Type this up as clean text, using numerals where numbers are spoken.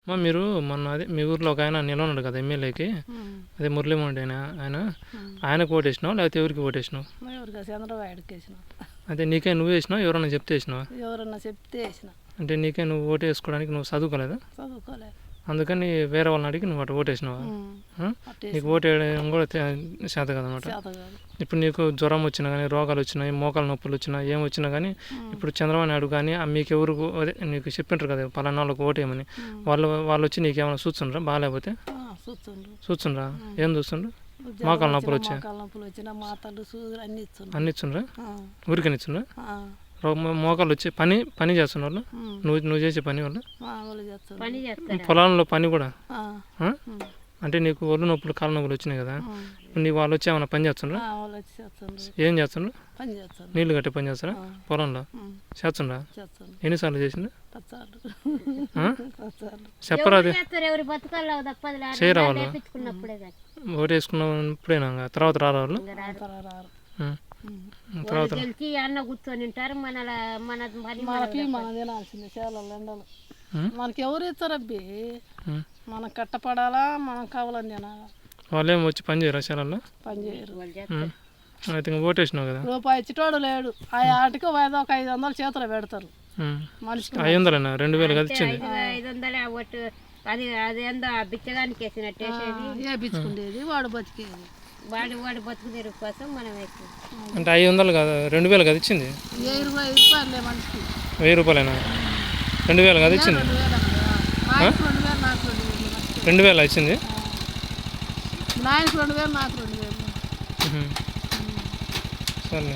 మీరు మొన్న అదే మీ ఊర్లో ఒక ఆయన నిలవన్నాడు కదా ఎమ్మెల్యేకి, అదే మురళీమోహన్ ఆయనకు ఓటేసినావు లేకపోతే ఎవరికి ఓటేసినావు? అదే నీకే నువ్వు వేసినావు, ఎవరన్నా చెప్తే వేసినావా? అంటే నీకే నువ్వు ఓటు వేసుకోవడానికి నువ్వు చదువుకోలేదా? అందుకని వేరే వాళ్ళని అడిగి నువ్వు అటు ఓటేసినావా? నీకు ఓటు వేయడం కూడా చేత కదనమాట. ఇప్పుడు నీకు జ్వరం వచ్చినా కానీ, రోగాలు వచ్చినాయి, మోకాలు నొప్పులు వచ్చినా, ఏం వచ్చినా కానీ ఇప్పుడు చంద్రబాబు నాయుడు కానీ మీకు ఎవరు అదే నీకు చెప్పింటారు కదా పలానా వాళ్ళకి ఓటేయమని, వాళ్ళు వచ్చి నీకు ఏమైనా చూస్తుండ్రా? బాగాలేకపోతే చూస్తుండ్రా? ఏం చూస్తుండ్రు? మోకాలు నొప్పులు వచ్చాయి అన్ని ఇచ్చుండ్రా? ఊరికని ఇచ్చుండ్రా? మోకాలు వచ్చి పని చేస్తున్నారు నువ్వు చేసే పని వల్ల పొలంలో పని కూడా అంటే నీకు ఒళ్ళు నొప్పులు కాళ్ళ నొప్పులు వచ్చినాయి కదా, ఇప్పుడు నీ వాళ్ళు వచ్చి ఏమైనా పని చేస్తుండ్రా? ఏం చేస్తుండ్రు? నీళ్లు కట్టి పని చేస్తారా పొలంలో? చేస్తుండ్రా? ఎన్నిసార్లు చేసిండ్రు? చెప్పరా? అది చేయరా వాళ్ళు? ఓటు వేసుకున్నప్పుడేనా తర్వాత రారా వాళ్ళు? తర్వాత అన్న కూర్చొని ఉంటారు. మనకి ఎవరు ఇస్తారు అబ్బి? మనకు కట్టపడాలా, మనం కావాలని తినాలా? వాళ్ళు ఏమి వచ్చి పని చేయరా శాలలో? పని చేయరు. అయితే ఓటేసినావు కదా, రూపాయి ఇచ్చేటోడు లేడు. ఆ ఆటకి ఒక 500 చేతులు పెడతారు మనిషికి. 500 2000 కదా ఇచ్చింది. 500 అది అదేందో బిచ్చగానికి వేసినట్టు ఏ బిచ్చుకుండేది వాడు బతికేది, వాడు బతుకు తెరుగు కోసం మనం అంటే 500 కదా 2000 కదా ఇచ్చింది. 1000 మనిషికి 1000 రూపాయలేనా? 2000 కదా ఇచ్చింది. 2000 ఇచ్చింది. నాయనకు 2000 నాకు 2000. సరే.